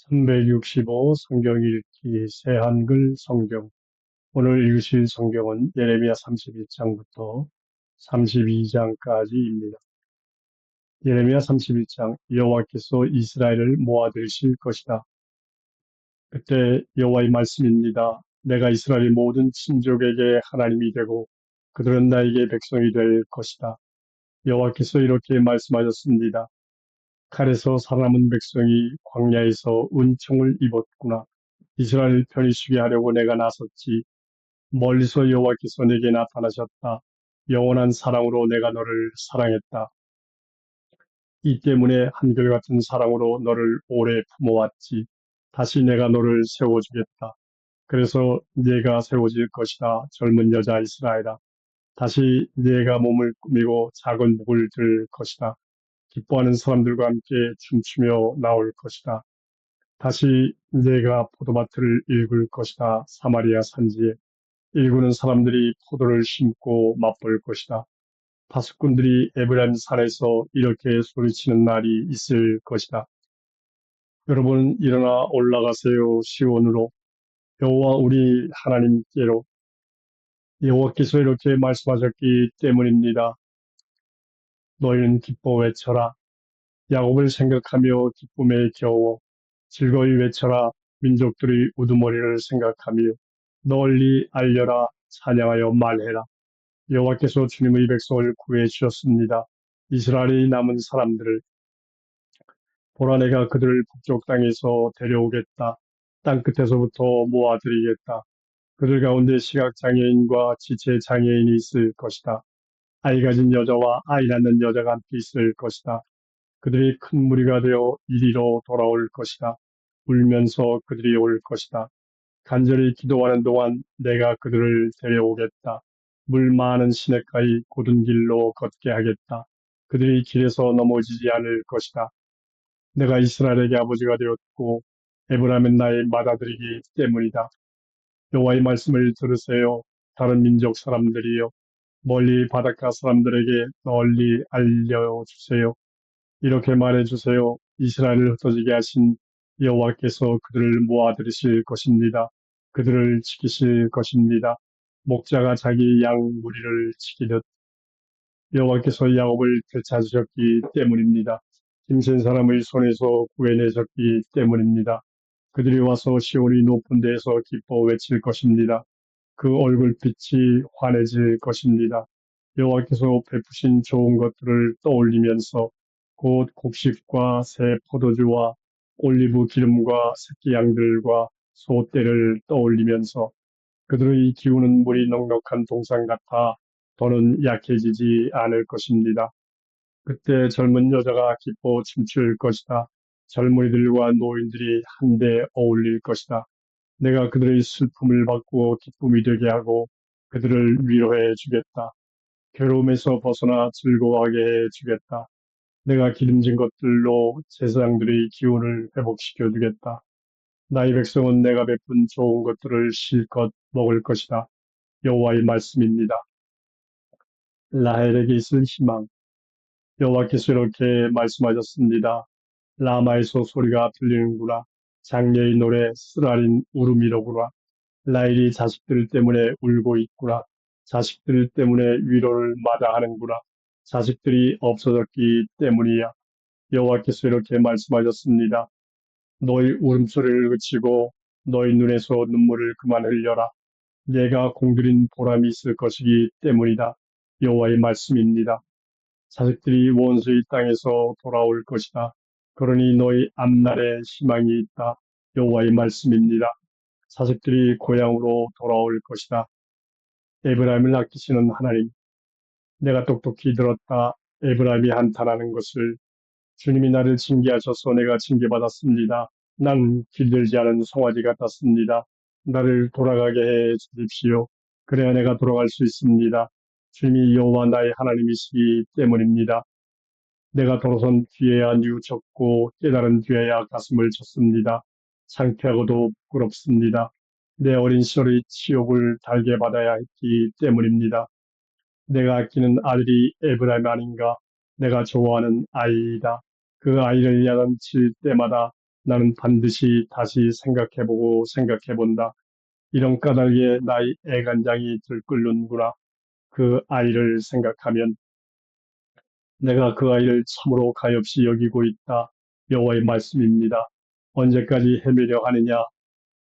365 성경 읽기 새한글 성경. 오늘 읽으실 성경은 예레미야 31장부터 32장까지입니다. 예레미야 31장. 여호와께서 이스라엘을 모아들이실 것이다. 그때 여호와의 말씀입니다. 내가 이스라엘의 모든 친족에게 하나님이 되고 그들은 나에게 백성이 될 것이다. 여호와께서 이렇게 말씀하셨습니다. 칼에서 살아남은 백성이 광야에서 은총을 입었구나. 이스라엘을 편히 쉬게 하려고 내가 나섰지. 멀리서 여호와께서 내게 나타나셨다. 영원한 사랑으로 내가 너를 사랑했다. 이 때문에 한결같은 사랑으로 너를 오래 품어왔지. 다시 내가 너를 세워주겠다. 그래서 네가 세워질 것이다. 젊은 여자 이스라엘아. 다시 네가 몸을 꾸미고 작은 목을 들 것이다. 기뻐하는 사람들과 함께 춤추며 나올 것이다. 다시 네가 포도밭을 일굴 것이다. 사마리아 산지에 일구는 사람들이 포도를 심고 맛볼 것이다. 파수꾼들이 에브라임 산에서 이렇게 소리치는 날이 있을 것이다. 여러분 일어나 올라가세요. 시온으로 여호와 우리 하나님께로. 여호와께서 이렇게 말씀하셨기 때문입니다. 너희는 기뻐 외쳐라. 야곱을 생각하며 기쁨에 겨워 즐거이 외쳐라. 민족들의 우두머리를 생각하며 널리 알려라. 찬양하여 말해라. 여호와께서 주님의 백성을 구해 주셨습니다. 이스라엘의 남은 사람들을 보라, 내가 그들을 북쪽 땅에서 데려오겠다. 땅 끝에서부터 모아드리겠다. 그들 가운데 시각장애인과 지체장애인이 있을 것이다. 아이 가진 여자와 아이 낳는 여자가 함께 있을 것이다. 그들이 큰 무리가 되어 이리로 돌아올 것이다. 울면서 그들이 올 것이다. 간절히 기도하는 동안 내가 그들을 데려오겠다. 물 많은 시냇가의 곧은 길로 걷게 하겠다. 그들이 길에서 넘어지지 않을 것이다. 내가 이스라엘에게 아버지가 되었고 에브라임은 나의 맏아들이기 때문이다. 여호와의 말씀을 들으세요. 다른 민족 사람들이여, 멀리 바닷가 사람들에게 널리 알려주세요. 이렇게 말해주세요. 이스라엘을 흩어지게 하신 여호와께서 그들을 모아들이실 것입니다. 그들을 지키실 것입니다. 목자가 자기 양 무리를 지키듯 여호와께서 야곱을 되찾으셨기 때문입니다. 힘센 사람의 손에서 구해내셨기 때문입니다. 그들이 와서 시온의 높은 데에서 기뻐 외칠 것입니다. 그 얼굴빛이 환해질 것입니다. 여호와께서 베푸신 좋은 것들을 떠올리면서 곧 곡식과 새 포도주와 올리브 기름과 새끼 양들과 소떼를 떠올리면서 그들의 기우는 물이 넉넉한 동산 같아 더는 약해지지 않을 것입니다. 그때 젊은 여자가 기뻐 춤출 것이다. 젊은이들과 노인들이 한데 어울릴 것이다. 내가 그들의 슬픔을 바꾸어 기쁨이 되게 하고 그들을 위로해 주겠다. 괴로움에서 벗어나 즐거워하게 해 주겠다. 내가 기름진 것들로 제사장들의 기운을 회복시켜 주겠다. 나의 백성은 내가 베푼 좋은 것들을 실컷 먹을 것이다. 여호와의 말씀입니다. 라헬에게 있을 희망. 여호와께서 이렇게 말씀하셨습니다. 라마에서 소리가 들리는구나. 장녀의 노래 쓰라린 울음이로구나. 라헬이 자식들 때문에 울고 있구나. 자식들 때문에 위로를 마다하는구나. 자식들이 없어졌기 때문이야. 여호와께서 이렇게 말씀하셨습니다. 너희 울음소리를 그치고 너희 눈에서 눈물을 그만 흘려라. 내가 공들인 보람이 있을 것이기 때문이다. 여호와의 말씀입니다. 자식들이 원수의 땅에서 돌아올 것이다. 그러니 너희 앞날에 희망이 있다. 여호와의 말씀입니다. 자식들이 고향으로 돌아올 것이다. 에브라임을 아끼시는 하나님, 내가 똑똑히 들었다. 에브라임이 한탄하는 것을. 주님이 나를 징계하셔서 내가 징계받았습니다. 난 길들지 않은 송아지 같았습니다. 나를 돌아가게 해 주십시오. 그래야 내가 돌아갈 수 있습니다. 주님이 여호와 나의 하나님이시기 때문입니다. 내가 돌아선 뒤에야 뉘우쳤고 깨달은 뒤에야 가슴을 쳤습니다. 창피하고도 부끄럽습니다. 내 어린 시절의 치욕을 달게 받아야 했기 때문입니다. 내가 아끼는 아들이 에브라임 아닌가? 내가 좋아하는 아이이다. 그 아이를 야단칠 때마다 나는 반드시 다시 생각해보고 생각해본다. 이런 까닭에 나의 애간장이 들끓는구나. 그 아이를 생각하면 내가 그 아이를 참으로 가엾이 여기고 있다. 여호와의 말씀입니다. 언제까지 헤매려 하느냐?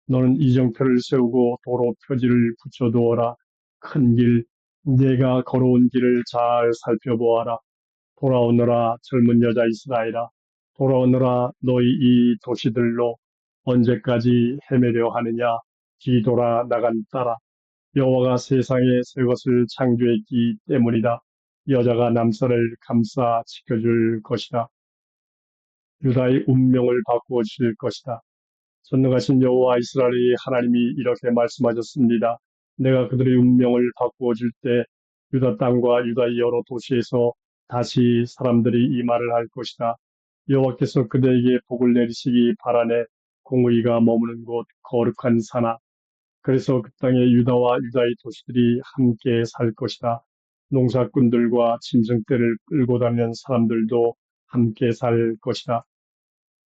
너는 이정표를 세우고 도로 표지를 붙여두어라. 큰 길, 네가 걸어온 길을 잘 살펴보아라. 돌아오너라 젊은 여자 이스라엘아. 돌아오너라 너희 이 도시들로. 언제까지 헤매려 하느냐? 뒤돌아 나간 딸아. 여호와가 세상에 새 것을 창조했기 때문이다. 여자가 남선을 감싸 지켜줄 것이다. 유다의 운명을 바꾸어 주실 것이다. 전능하신 여호와 이스라엘의 하나님이 이렇게 말씀하셨습니다. 내가 그들의 운명을 바꾸어 줄 때 유다 땅과 유다의 여러 도시에서 다시 사람들이 이 말을 할 것이다. 여호와께서 그들에게 복을 내리시기 바라네. 공의가 머무는 곳 거룩한 산아. 그래서 그 땅에 유다와 유다의 도시들이 함께 살 것이다. 농사꾼들과 짐승떼를 끌고 다니는 사람들도 함께 살 것이다.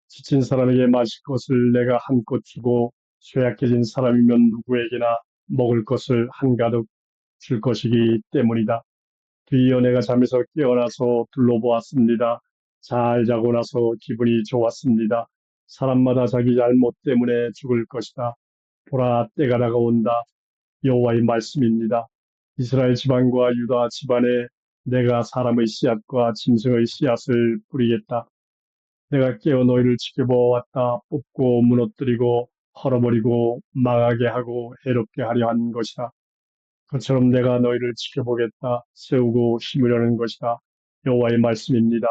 지친 사람에게 마실 것을 내가 한껏 주고 쇠약해진 사람이면 누구에게나 먹을 것을 한가득 줄 것이기 때문이다. 뒤이어 내가 잠에서 깨어나서 둘러보았습니다. 잘 자고 나서 기분이 좋았습니다. 사람마다 자기 잘못 때문에 죽을 것이다. 보라, 때가 다가온다. 여호와의 말씀입니다. 이스라엘 지방과 유다 집안에 내가 사람의 씨앗과 짐승의 씨앗을 뿌리겠다. 내가 깨어 너희를 지켜보았다. 뽑고 무너뜨리고 헐어버리고 망하게 하고 해롭게 하려 한 것이다. 그처럼 내가 너희를 지켜보겠다. 세우고 심으려는 것이다. 여호와의 말씀입니다.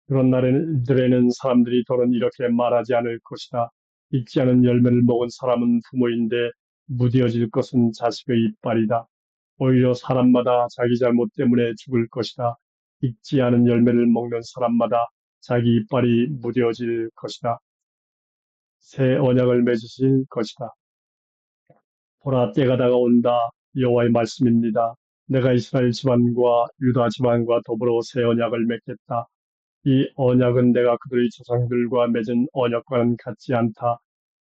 그런 날에는 사람들이 더는 이렇게 말하지 않을 것이다. 익지 않은 열매를 먹은 사람은 부모인데 무뎌질 것은 자식의 이빨이다. 오히려 사람마다 자기 잘못 때문에 죽을 것이다. 익지 않은 열매를 먹는 사람마다 자기 이빨이 무뎌질 것이다. 새 언약을 맺으실 것이다. 보라, 때가 다가온다. 여호와의 말씀입니다. 내가 이스라엘 집안과 유다 집안과 더불어 새 언약을 맺겠다. 이 언약은 내가 그들의 조상들과 맺은 언약과는 같지 않다.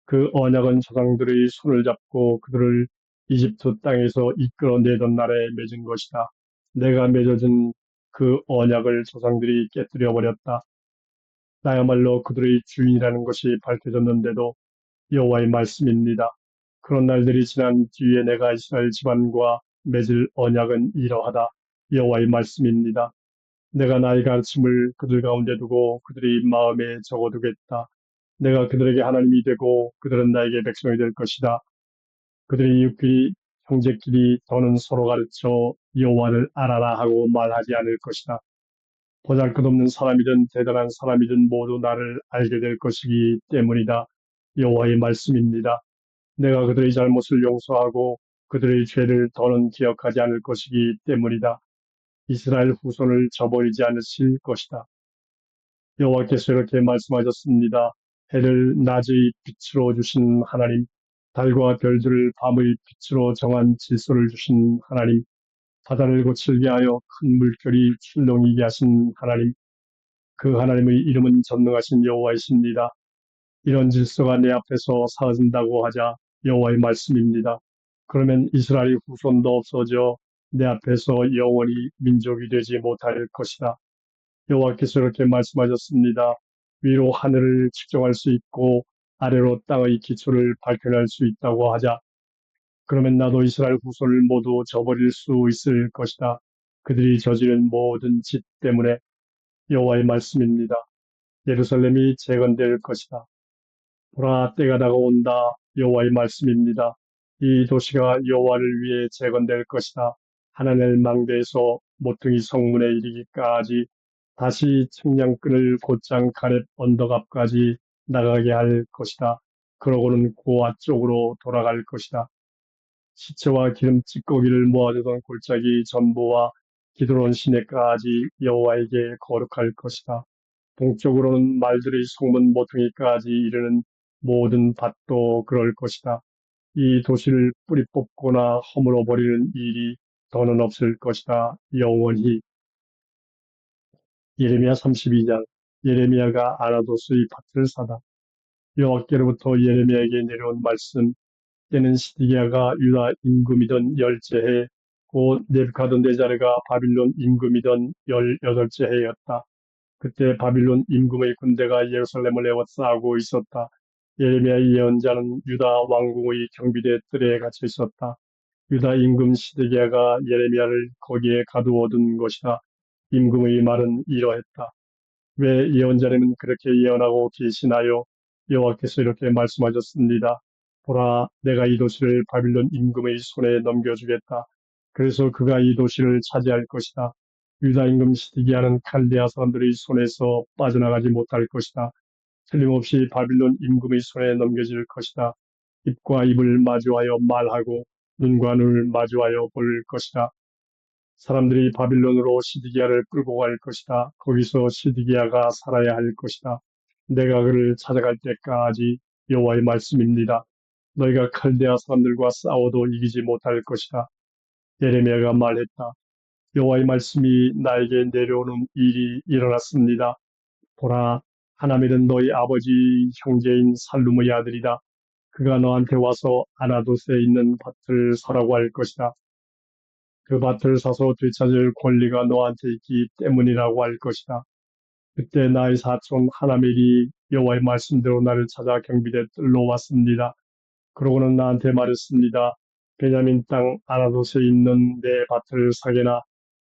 그 언약은 조상들의 손을 잡고 그들을 이집트 땅에서 이끌어내던 날에 맺은 것이다. 내가 맺어준 그 언약을 조상들이 깨뜨려 버렸다. 나야말로 그들의 주인이라는 것이 밝혀졌는데도 여호와의 말씀입니다. 그런 날들이 지난 뒤에 내가 이스라엘 집안과 맺을 언약은 이러하다. 여호와의 말씀입니다. 내가 나의 가르침을 그들 가운데 두고 그들의 마음에 적어두겠다. 내가 그들에게 하나님이 되고 그들은 나에게 백성이 될 것이다. 그들의 이웃끼리 형제끼리 더는 서로 가르쳐 여호와를 알아라 하고 말하지 않을 것이다. 보잘것없는 사람이든 대단한 사람이든 모두 나를 알게 될 것이기 때문이다. 여호와의 말씀입니다. 내가 그들의 잘못을 용서하고 그들의 죄를 더는 기억하지 않을 것이기 때문이다. 이스라엘 후손을 저버리지 않으실 것이다. 여호와께서 이렇게 말씀하셨습니다. 해를 낮의 빛으로 주신 하나님, 달과 별들을 밤의 빛으로 정한 질서를 주신 하나님, 바다를 거칠게 하여 큰 물결이 출렁이게 하신 하나님, 그 하나님의 이름은 전능하신 여호와이십니다. 이런 질서가 내 앞에서 사라진다고 하자 여호와의 말씀입니다. 그러면 이스라엘 후손도 없어져 내 앞에서 영원히 민족이 되지 못할 것이다. 여호와께서 이렇게 말씀하셨습니다. 위로 하늘을 측정할 수 있고 아래로 땅의 기초를 밝혀낼 수 있다고 하자. 그러면 나도 이스라엘 후손을 모두 저버릴 수 있을 것이다. 그들이 저지른 모든 짓 때문에 여호와의 말씀입니다. 예루살렘이 재건될 것이다. 보라, 때가 다가온다. 여호와의 말씀입니다. 이 도시가 여호와를 위해 재건될 것이다. 하나넬 망대에서 모퉁이 성문에 이르기까지 다시 측량끈을 곧장 가렙 언덕 앞까지 나가게 할 것이다. 그러고는 고아 쪽으로 돌아갈 것이다. 시체와 기름 찌꺼기를 모아두던 골짜기 전부와 기드론 시내까지 여호와에게 거룩할 것이다. 동쪽으로는 말들의 성문 모퉁이까지 이르는 모든 밭도 그럴 것이다. 이 도시를 뿌리 뽑거나 허물어 버리는 일이 더는 없을 것이다. 영원히. 예레미야 32장. 예레미야가 아나도스의 밭을 사다. 여호와께로부터 예레미야에게 내려온 말씀. 때는 시드기야가 유다 임금이던 열째 해, 곧 네부카드네자르가 바빌론 임금이던 18째 해였다. 그때 바빌론 임금의 군대가 예루살렘을 에워싸고 있었다. 예레미야의 예언자는 유다 왕궁의 경비대 뜰에 갇혀 있었다. 유다 임금 시드기야가 예레미야를 거기에 가두어둔 것이다. 임금의 말은 이러했다. 왜 예언자님은 그렇게 예언하고 계시나요? 여호와께서 이렇게 말씀하셨습니다. 보라, 내가 이 도시를 바빌론 임금의 손에 넘겨주겠다. 그래서 그가 이 도시를 차지할 것이다. 유다 임금 시드기야는 칼데아 사람들의 손에서 빠져나가지 못할 것이다. 틀림없이 바빌론 임금의 손에 넘겨질 것이다. 입과 입을 마주하여 말하고 눈과 눈을 마주하여 볼 것이다. 사람들이 바빌론으로 시드기야를 끌고 갈 것이다. 거기서 시드기야가 살아야 할 것이다. 내가 그를 찾아갈 때까지 여호와의 말씀입니다. 너희가 칼데아 사람들과 싸워도 이기지 못할 것이다. 예레미야가 말했다. 여호와의 말씀이 나에게 내려오는 일이 일어났습니다. 보라, 하나멜은 너희 아버지 형제인 살룸의 아들이다. 그가 너한테 와서 아나돗에 있는 밭을 사라고 할 것이다. 그 밭을 사서 되찾을 권리가 너한테 있기 때문이라고 할 것이다. 그때 나의 사촌 하나멜이 여호와의 말씀대로 나를 찾아 경비대 뜰로 왔습니다. 그러고는 나한테 말했습니다. 베냐민 땅 아나돗에 있는 내 밭을 사게나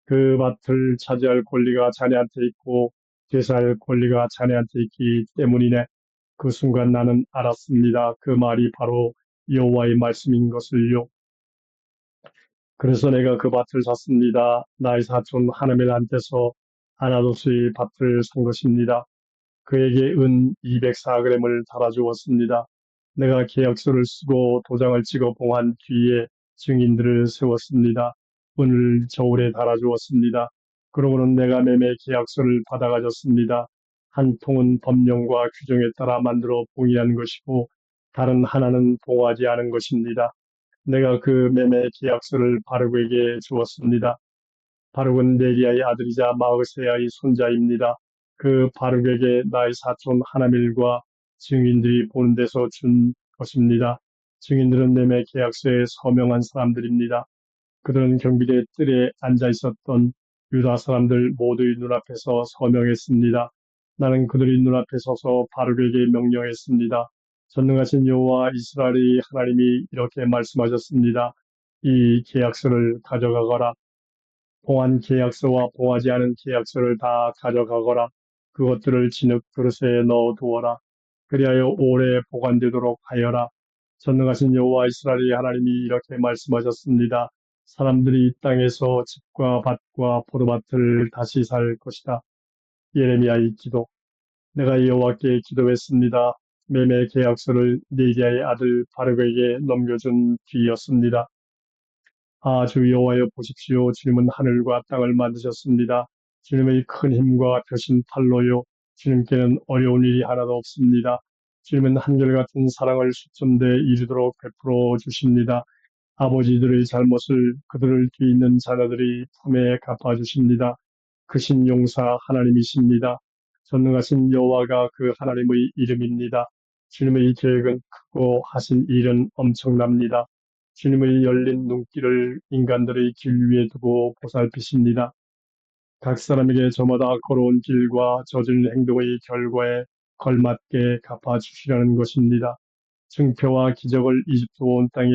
그 밭을 차지할 권리가 자네한테 있고 되살 권리가 자네한테 있기 때문이네. 그 순간 나는 알았습니다. 그 말이 바로 여호와의 말씀인 것을요. 그래서 내가 그 밭을 샀습니다. 나의 사촌 하나멜한테서 아나도스의 밭을 산 것입니다. 그에게 은 204g을 달아주었습니다. 내가 계약서를 쓰고 도장을 찍어 봉한 뒤에 증인들을 세웠습니다. 은을 저울에 달아주었습니다. 그러고는 내가 매매 계약서를 받아가졌습니다. 한 통은 법령과 규정에 따라 만들어 봉의한 것이고 다른 하나는 봉하지 않은 것입니다. 내가 그 매매 계약서를 바룩에게 주었습니다. 바룩은 네리아의 아들이자 마흐세야의 손자입니다. 그 바룩에게 나의 사촌 하나멜과 증인들이 보는 데서 준 것입니다. 증인들은 매매 계약서에 서명한 사람들입니다. 그들은 경비대 뜰에 앉아 있었던 유다 사람들 모두의 눈앞에서 서명했습니다. 나는 그들의 눈앞에 서서 바룩에게 명령했습니다. 전능하신 여호와 이스라엘의 하나님이 이렇게 말씀하셨습니다. 이 계약서를 가져가거라. 봉한 계약서와 봉하지 않은 계약서를 다 가져가거라. 그것들을 진흙 그릇에 넣어두어라. 그리하여 오래 보관되도록 하여라. 전능하신 여호와 이스라엘의 하나님이 이렇게 말씀하셨습니다. 사람들이 이 땅에서 집과 밭과 포도밭을 다시 살 것이다. 예레미야의 기도. 내가 여호와께 기도했습니다. 매매 계약서를 네리아의 아들 바르크에게 넘겨준 뒤였습니다. 아, 주 여호와여 보십시오. 주님은 하늘과 땅을 만드셨습니다. 주님의 큰 힘과 펴신 팔로요. 주님께는 어려운 일이 하나도 없습니다. 주님은 한결같은 사랑을 수천대 이르도록 베풀어 주십니다. 아버지들의 잘못을 그들을 뒤있는 자녀들이 품에 갚아주십니다. 크신 용사 하나님이십니다. 전능하신 여호와가 그 하나님의 이름입니다. 주님의 계획은 크고 하신 일은 엄청납니다. 주님의 열린 눈길을 인간들의 길 위에 두고 보살피십니다. 각 사람에게 저마다 걸어온 길과 저질 행동의 결과에 걸맞게 갚아주시라는 것입니다. 증표와 기적을 이집트 온 땅에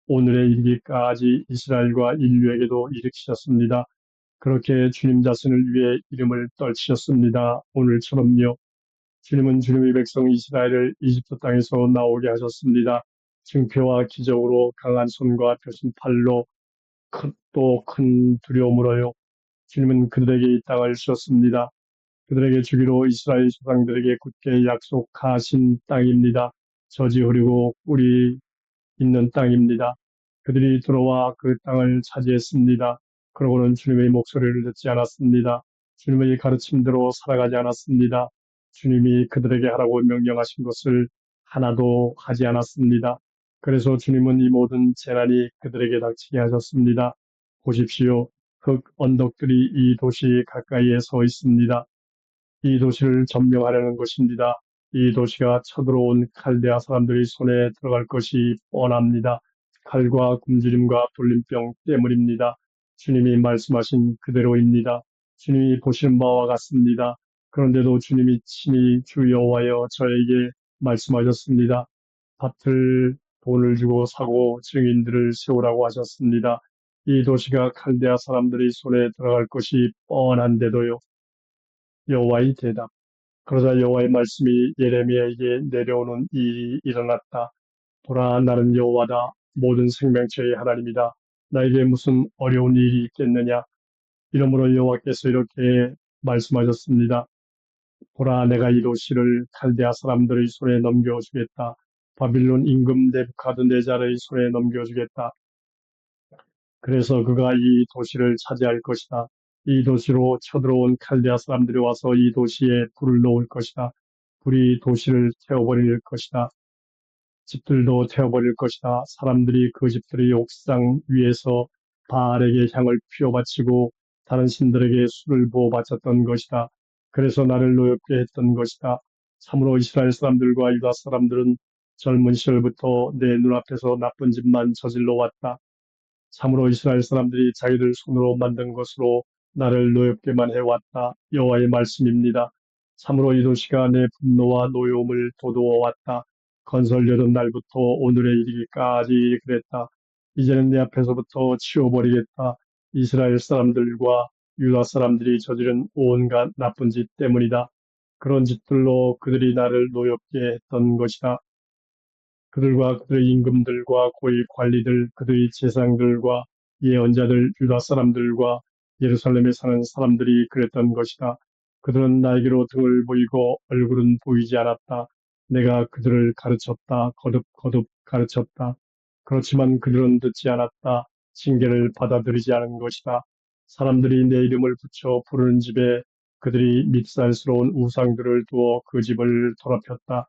오늘에 이르기까지 이스라엘과 인류에게도 일으키셨습니다. 그렇게 주님 자신을 위해 이름을 떨치셨습니다. 오늘처럼요. 주님은 주님의 백성 이스라엘을 이집트 땅에서 나오게 하셨습니다. 증표와 기적으로 강한 손과 펴신 팔로 또 큰 두려움으로요. 주님은 그들에게 이 땅을 주셨습니다. 그들에게 주기로 이스라엘 조상들에게 굳게 약속하신 땅입니다. 젖이 흐르고 꿀이 있는 땅입니다. 그들이 들어와 그 땅을 차지했습니다. 그러고는 주님의 목소리를 듣지 않았습니다. 주님의 가르침대로 살아가지 않았습니다. 주님이 그들에게 하라고 명령하신 것을 하나도 하지 않았습니다. 그래서 주님은 이 모든 재난이 그들에게 닥치게 하셨습니다. 보십시오. 흙 언덕들이 이 도시 가까이에 서 있습니다. 이 도시를 점령하려는 것입니다. 이 도시가 쳐들어온 칼데아 사람들의 손에 들어갈 것이 뻔합니다. 칼과 굶주림과 돌림병 때문입니다. 주님이 말씀하신 그대로입니다. 주님이 보시는 바와 같습니다. 그런데도 주님이 친히 주 여호와여 저에게 말씀하셨습니다. 밭을 돈을 주고 사고 증인들을 세우라고 하셨습니다. 이 도시가 칼데아 사람들의 손에 들어갈 것이 뻔한데도요. 여호와의 대답. 그러자 여호와의 말씀이 예레미야에게 내려오는 일이 일어났다. 보라, 나는 여호와다. 모든 생명체의 하나님이다. 나에게 무슨 어려운 일이 있겠느냐? 이러므로 여호와께서 이렇게 말씀하셨습니다. 보라, 내가 이 도시를 칼데아 사람들의 손에 넘겨주겠다. 바빌론 임금 네부카드네자르의 손에 넘겨주겠다. 그래서 그가 이 도시를 차지할 것이다. 이 도시로 쳐들어온 칼데아 사람들이 와서 이 도시에 불을 놓을 것이다. 불이 도시를 태워버릴 것이다. 집들도 태워버릴 것이다. 사람들이 그 집들의 옥상 위에서 바알에게 향을 피워 바치고 다른 신들에게 술을 부어 바쳤던 것이다. 그래서 나를 노엽게 했던 것이다. 참으로 이스라엘 사람들과 유다 사람들은 젊은 시절부터 내 눈앞에서 나쁜 짓만 저질러 왔다. 참으로 이스라엘 사람들이 자기들 손으로 만든 것으로 나를 노엽게만 해왔다. 여호와의 말씀입니다. 참으로 이 도시가 내 분노와 노여움을 돋우어 왔다. 건설되던 날부터 오늘에 이르기까지 그랬다. 이제는 내 앞에서부터 치워버리겠다. 이스라엘 사람들과 유다 사람들이 저지른 온갖 나쁜 짓 때문이다. 그런 짓들로 그들이 나를 노엽게 했던 것이다. 그들과 그들의 임금들과 고위 관리들, 그들의 제사장들과 예언자들, 유다 사람들과 예루살렘에 사는 사람들이 그랬던 것이다. 그들은 나에게로 등을 보이고 얼굴은 보이지 않았다. 내가 그들을 가르쳤다. 거듭거듭 가르쳤다. 그렇지만 그들은 듣지 않았다. 징계를 받아들이지 않은 것이다. 사람들이 내 이름을 붙여 부르는 집에 그들이 밉살스러운 우상들을 두어 그 집을 더럽혔다.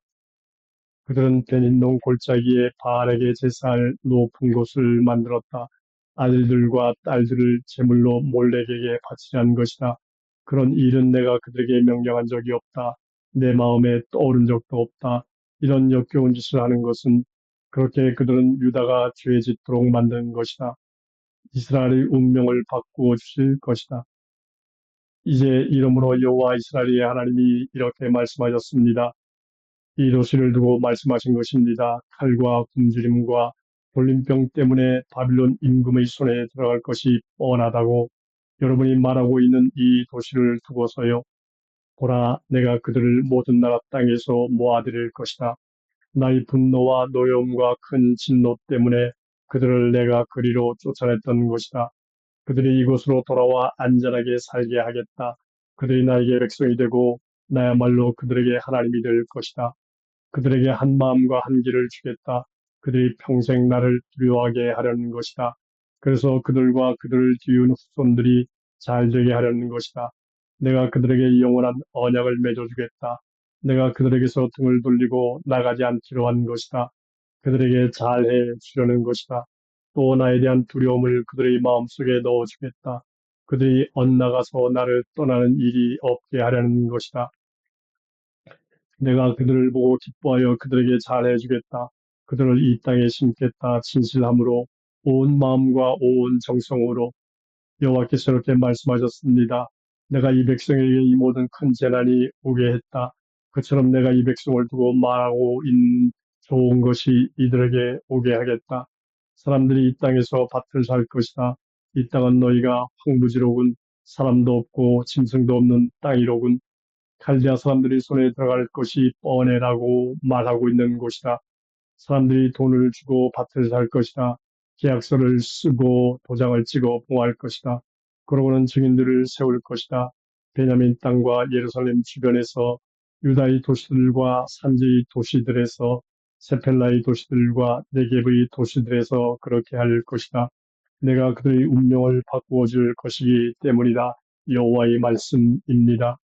그들은 베닌동 골짜기에 바알에게 제사할 높은 곳을 만들었다. 아들들과 딸들을 제물로 몰렉에게 바치려는 것이다. 그런 일은 내가 그들에게 명령한 적이 없다. 내 마음에 떠오른 적도 없다. 이런 역겨운 짓을 하는 것은 그렇게 그들은 유다가 죄 짓도록 만든 것이다. 이스라엘의 운명을 바꾸어 주실 것이다. 이제 이름으로 여호와 이스라엘의 하나님이 이렇게 말씀하셨습니다. 이 도시를 두고 말씀하신 것입니다. 칼과 굶주림과 돌림병 때문에 바빌론 임금의 손에 들어갈 것이 뻔하다고 여러분이 말하고 있는 이 도시를 두고서요. 보라, 내가 그들을 모든 나라 땅에서 모아들일 것이다. 나의 분노와 노여움과 큰 진노 때문에 그들을 내가 그리로 쫓아냈던 것이다. 그들이 이곳으로 돌아와 안전하게 살게 하겠다. 그들이 나에게 백성이 되고 나야말로 그들에게 하나님이 될 것이다. 그들에게 한 마음과 한 길을 주겠다. 그들이 평생 나를 두려워하게 하려는 것이다. 그래서 그들과 그들을 뒤이은 후손들이 잘 되게 하려는 것이다. 내가 그들에게 영원한 언약을 맺어주겠다. 내가 그들에게서 등을 돌리고 나가지 않기로 한 것이다. 그들에게 잘해 주려는 것이다. 또 나에 대한 두려움을 그들의 마음속에 넣어주겠다. 그들이 엇나가서 나를 떠나는 일이 없게 하려는 것이다. 내가 그들을 보고 기뻐하여 그들에게 잘해주겠다. 그들을 이 땅에 심겠다. 진실함으로 온 마음과 온 정성으로 여호와께서 이렇게 말씀하셨습니다. 내가 이 백성에게 이 모든 큰 재난이 오게 했다. 그처럼 내가 이 백성을 두고 말하고 있는 좋은 것이 이들에게 오게 하겠다. 사람들이 이 땅에서 밭을 살 것이다. 이 땅은 너희가 황무지로군. 사람도 없고 짐승도 없는 땅이로군. 칼디아 사람들이 손에 들어갈 것이 뻔해라고 말하고 있는 곳이다. 사람들이 돈을 주고 밭을 살 것이다. 계약서를 쓰고 도장을 찍어 봉할 것이다. 그러고는 증인들을 세울 것이다. 베냐민 땅과 예루살렘 주변에서 유다의 도시들과 산지의 도시들에서 세펠라의 도시들과 네겝의 도시들에서 그렇게 할 것이다. 내가 그들의 운명을 바꾸어 줄 것이기 때문이다. 여호와의 말씀입니다.